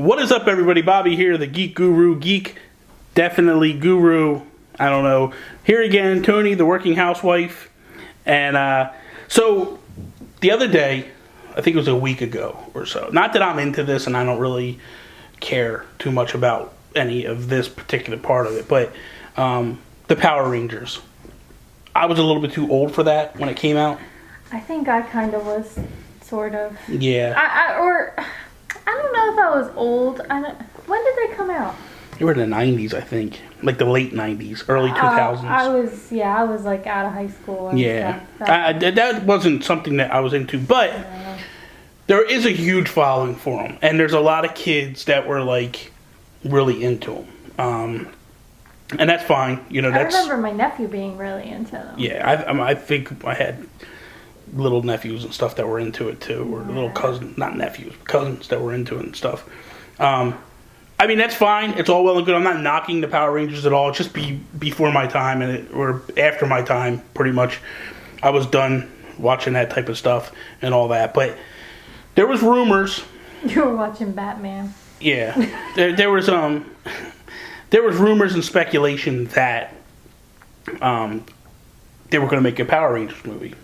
What is up, everybody? Bobby here, the Geek Guru. Geek, definitely guru. I don't know. Here again, Tony, the working housewife. And so, the other day, I think it was a week ago or so. Not that I'm into this and I don't really care too much about any of this particular part of it, but the Power Rangers. I was a little bit too old for that when it came out. I think I kind of was, sort of. Yeah. I don't know if I was old. When did they come out? They were in the 90s, I think. Like the late 90s, early 2000s. I was like out of high school. And yeah. stuff. That wasn't something that I was into, but there is a huge following for them. And there's a lot of kids that were like really into them. And that's fine. You know, I remember my nephew being really into them. Yeah, I think I had little nephews and stuff that were into it too, or little cousins, not nephews, cousins that were into it and stuff. I mean, that's fine. It's all well and good. I'm not knocking the Power Rangers at all. It's just before my time or after my time, pretty much. I was done watching that type of stuff and all that. But there was rumors. You were watching Batman. Yeah, there was rumors and speculation that they were going to make a Power Rangers movie.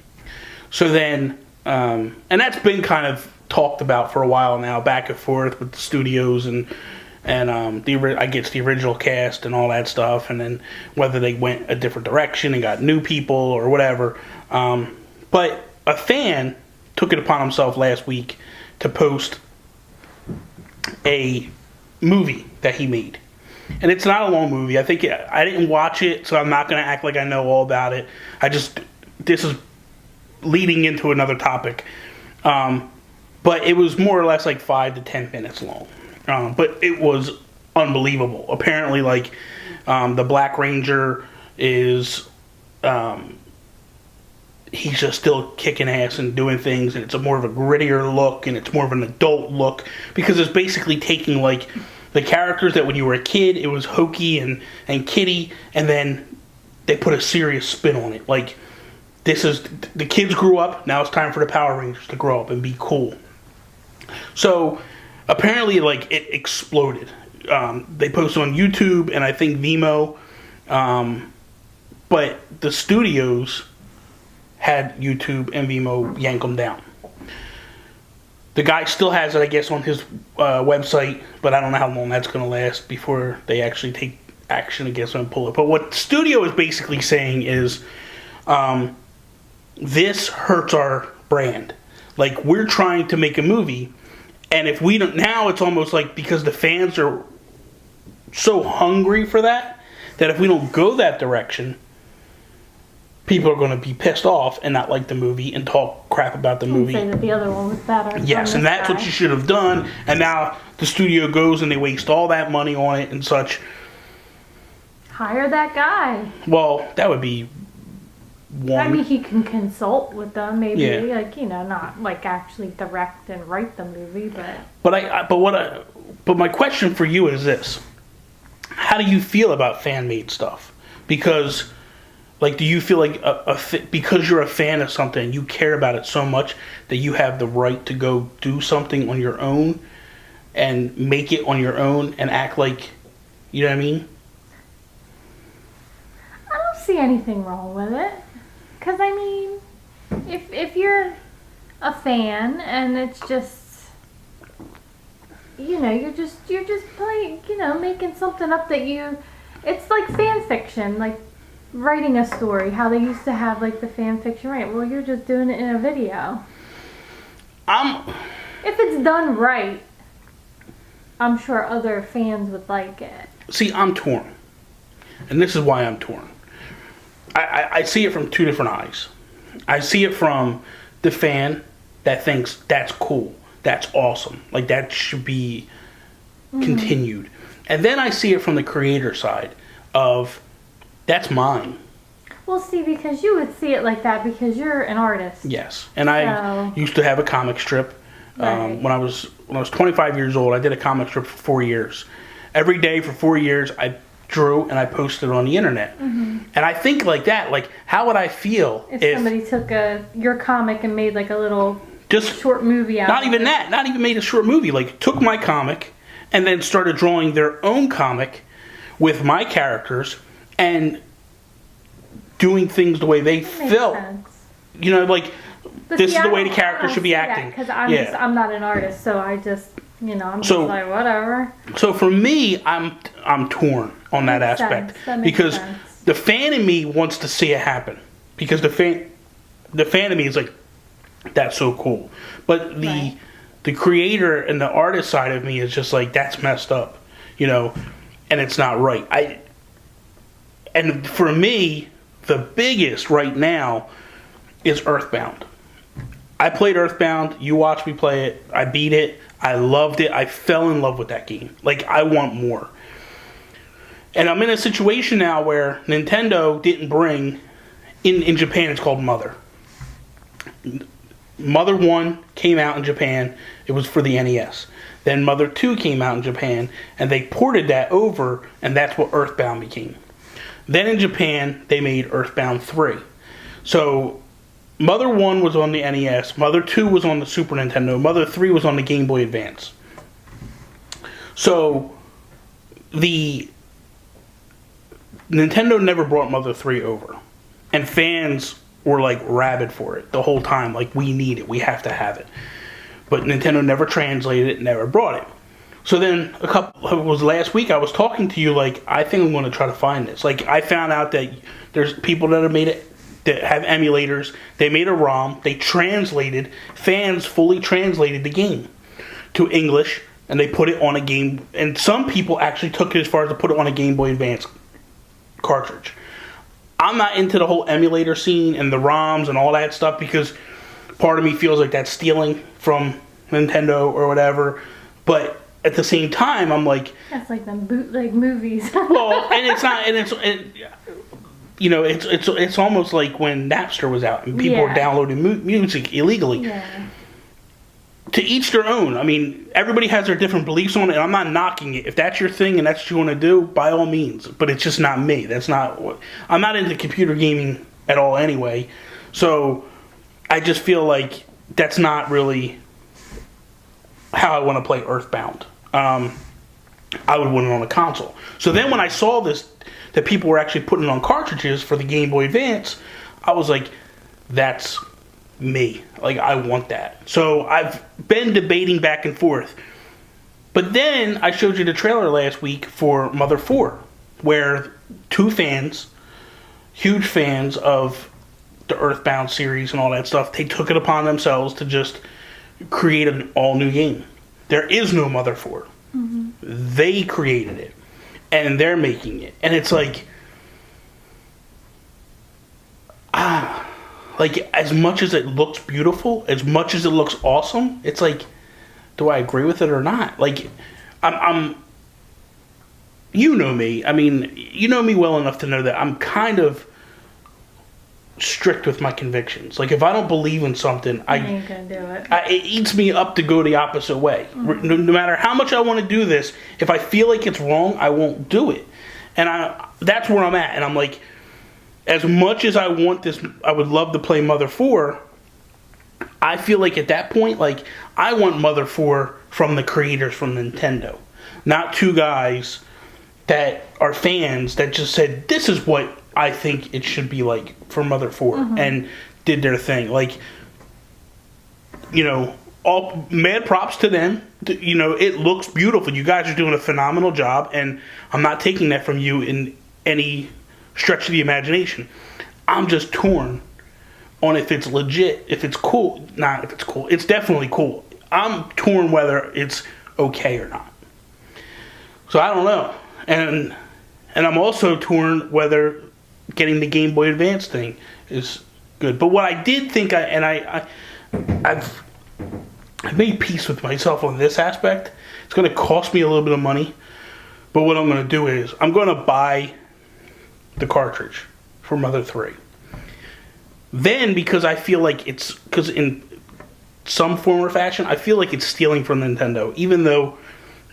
So then, and that's been kind of talked about for a while now, back and forth with the studios and I guess the original cast and all that stuff, and then whether they went a different direction and got new people or whatever. But a fan took it upon himself last week to post a movie that he made. And it's not a long movie. I think I didn't watch it, so I'm not going to act like I know all about it. This is leading into another topic. But it was more or less like 5 to 10 minutes long. But it was unbelievable. Apparently, like, the Black Ranger is, he's just still kicking ass and doing things, and it's a more of a grittier look, and it's more of an adult look, because it's basically taking, like, the characters that when you were a kid, it was hokey and kiddie, and then they put a serious spin on it. Like, this is, the kids grew up, now it's time for the Power Rangers to grow up and be cool. So, apparently, like, it exploded. They posted on YouTube and I think Vimeo, but the studios had YouTube and Vimeo yank them down. The guy still has it, I guess, on his website, but I don't know how long that's going to last before they actually take action against him and pull it. But what the studio is basically saying is, this hurts our brand. Like, we're trying to make a movie, and if we don't, now it's almost like, because the fans are so hungry for that if we don't go that direction, people are going to be pissed off and not like the movie and talk crap about the movie. Say that the other one was better. Yes, and that's what you should have done. And now the studio goes and they waste all that money on it and such. Hire that guy. Well, that would be one. I mean, he can consult with them, maybe, Yeah. like, you know, not like actually direct and write the movie, but. But my question for you is this: how do you feel about fan-made stuff? Because, like, do you feel like because you're a fan of something, you care about it so much that you have the right to go do something on your own and make it on your own and act like, you know what I mean? I don't see anything wrong with it. Because, I mean, if you're a fan and it's just, you know, you're just playing, you know, making something up that it's like fan fiction, like writing a story, how they used to have, like, the fan fiction, right? Well, you're just doing it in a video. If it's done right, I'm sure other fans would like it. See, I'm torn. And this is why I'm torn. I see it from two different eyes. I see it from the fan that thinks that's cool, that's awesome, like that should be continued. And then I see it from the creator side of, that's mine. Well, see, because you would see it like that because you're an artist. Yes, and I used to have a comic strip. Right. When I was 25 years old, I did a comic strip for 4 years. Every day for 4 years, I drew and I posted it on the internet. Mm-hmm. And I think like that, like, how would I feel if somebody took your comic and made like a little short movie out of it? Not even made a short movie, like took my comic and then started drawing their own comic with my characters and doing things the way they felt. Sense. You know, like, But this see, is the I way the don't- character I don't should be see acting. Because I'm not an artist, so I just, I'm So- just like, whatever. So for me, I'm torn on that Makes aspect sense. That makes because sense. the fan in me wants to see it happen because the fan in me is like, that's so cool, but Right. the creator and the artist side of me is just like, that's messed up, and it's not right. And for me, the biggest right now is Earthbound. I played Earthbound. You watched me play it. I beat it. I loved it. I fell in love with that game. Like, I want more. And I'm in a situation now where Nintendo didn't bring, in Japan it's called Mother. Mother 1 came out in Japan. It was for the NES. Then Mother 2 came out in Japan, and they ported that over, and that's what Earthbound became. Then in Japan, they made Earthbound 3. So, Mother 1 was on the NES, Mother 2 was on the Super Nintendo, Mother 3 was on the Game Boy Advance. So, the Nintendo never brought Mother 3 over. And fans were like rabid for it the whole time. Like, we need it, we have to have it. But Nintendo never translated it, never brought it. So then, it was last week, I was talking to you, like, I think I'm going to try to find this. Like, I found out that there's people that have made it, that have emulators. They made a ROM. They translated, fans fully translated the game to English, and they put it on a game. And some people actually took it as far as to put it on a Game Boy Advance cartridge. I'm not into the whole emulator scene and the ROMs and all that stuff because part of me feels like that's stealing from Nintendo or whatever. But at the same time, I'm like, That's like them bootleg movies. well, and it's not, and it's almost like when Napster was out and people were Yeah. downloading music illegally. Yeah. To each their own. I mean, everybody has their different beliefs on it, and I'm not knocking it. If that's your thing and that's what you want to do, by all means. But it's just not me. That's not what I'm not into computer gaming at all anyway. So I just feel like that's not really how I want to play Earthbound. I would want it on a console. So then when I saw this, that people were actually putting it on cartridges for the Game Boy Advance, I was like, that's me. Like, I want that. So I've been debating back and forth. But then I showed you the trailer last week for Mother 4, where two fans, huge fans of the Earthbound series and all that stuff, they took it upon themselves to just create an all-new game. There is no Mother 4. Mm-hmm. They created it. And they're making it. And it's like, like, as much as it looks beautiful, as much as it looks awesome, it's like, do I agree with it or not? Like, I'm you know me. I mean, you know me well enough to know that I'm kind of strict with my convictions. Like, if I don't believe in something, You ain't gonna do it. it eats me up to go the opposite way. Mm-hmm. No matter how much I want to do this, if I feel like it's wrong, I won't do it. And that's where I'm at. And I'm like, as much as I want this, I would love to play Mother 4, I feel like at that point, like, I want Mother 4 from the creators from Nintendo. Not two guys that are fans that just said, this is what I think it should be like for Mother 4, mm-hmm. and did their thing. Like, all mad props to them. It looks beautiful. You guys are doing a phenomenal job, and I'm not taking that from you in any stretch of the imagination. I'm just torn on if it's legit, if it's cool. Not if it's cool. It's definitely cool. I'm torn whether it's okay or not. So I don't know. And I'm also torn whether getting the Game Boy Advance thing is good. But what I did think, I've made peace with myself on this aspect. It's going to cost me a little bit of money. But what I'm going to do is, I'm going to buy the cartridge for Mother 3. Then, because I feel like because in some form or fashion, I feel like it's stealing from Nintendo. Even though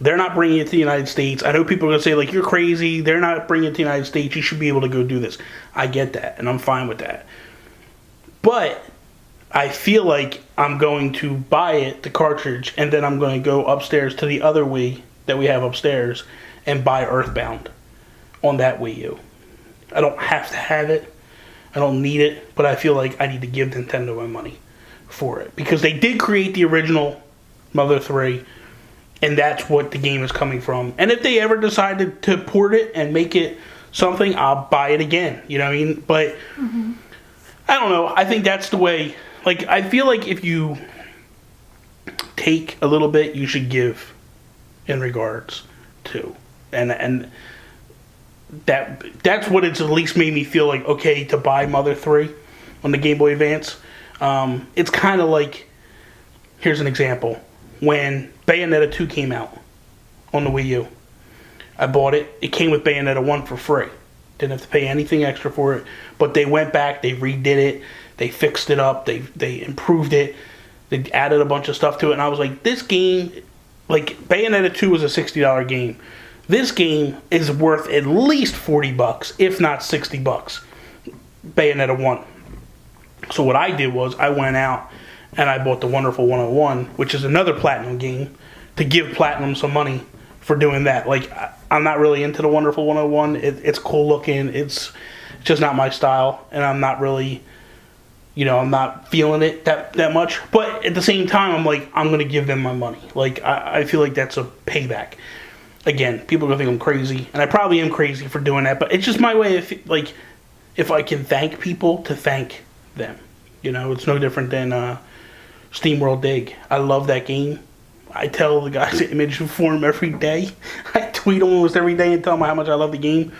they're not bringing it to the United States. I know people are going to say, like, you're crazy. They're not bringing it to the United States. You should be able to go do this. I get that, and I'm fine with that. But I feel like I'm going to buy it, the cartridge, and then I'm going to go upstairs to the other Wii that we have upstairs and buy Earthbound on that Wii U. I don't have to have it. I don't need it, but I feel like I need to give Nintendo my money for it. Because they did create the original Mother 3, and that's what the game is coming from. And if they ever decided to port it and make it something, I'll buy it again. You know what I mean? But I don't know. I think that's the way. Like, I feel like if you take a little bit, you should give in regards to. And that's what it's at least made me feel like okay to buy Mother 3 on the Game Boy Advance. It's kind of like, here's an example. When Bayonetta 2 came out on the Wii U, I bought it. It came with Bayonetta 1 for free. Didn't have to pay anything extra for it. But they went back, they redid it, they fixed it up, they improved it, they added a bunch of stuff to it, and I was like, this game, like, Bayonetta 2 was a $60 game. This game is worth at least $40, if not $60. Bayonetta 1. So what I did was, I went out and I bought the Wonderful 101, which is another Platinum game, to give Platinum some money for doing that. Like, I'm not really into the Wonderful 101. It's cool looking. It's just not my style, and I'm not really, I'm not feeling it that much. But at the same time, I'm like, I'm going to give them my money. Like, I feel like that's a payback. Again, people are going to think I'm crazy, and I probably am crazy for doing that, but it's just my way of, like, if I can thank people, to thank them. It's no different than SteamWorld Dig. I love that game. I tell the guys at Image Forum every day. I tweet them almost every day and tell them how much I love the game.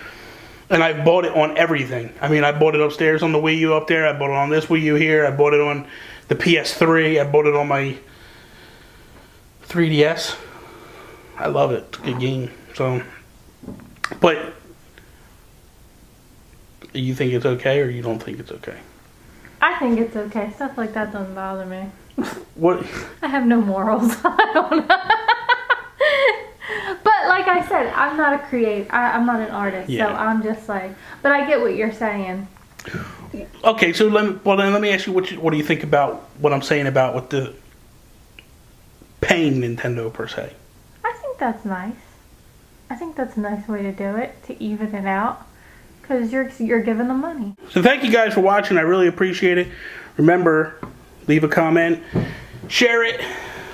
And I bought it on everything. I mean, I bought it upstairs on the Wii U up there. I bought it on this Wii U here. I bought it on the PS3. I bought it on my 3DS. I love it. It's a good game. So, but you think it's okay, or you don't think it's okay? I think it's okay. Stuff like that doesn't bother me. What? I have no morals. I don't know. But like I said, I'm not a creator. I'm not an artist. Yeah. So I'm just like, but I get what you're saying. Okay, so then let me ask you, what do you think about what I'm saying about with the paying Nintendo per se? I think that's nice. I think that's a nice way to do it, to even it out. Because you're giving them money. So thank you guys for watching. I really appreciate it. Remember, leave a comment, share it,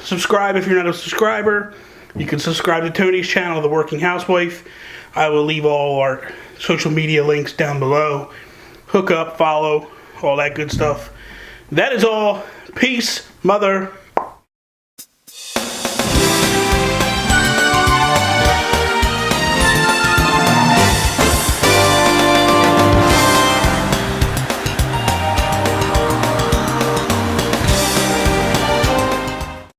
subscribe if you're not a subscriber. You can subscribe to Tony's channel, The Working Housewife. I will leave all our social media links down below. Hook up, follow, all that good stuff. That is all. Peace, mother.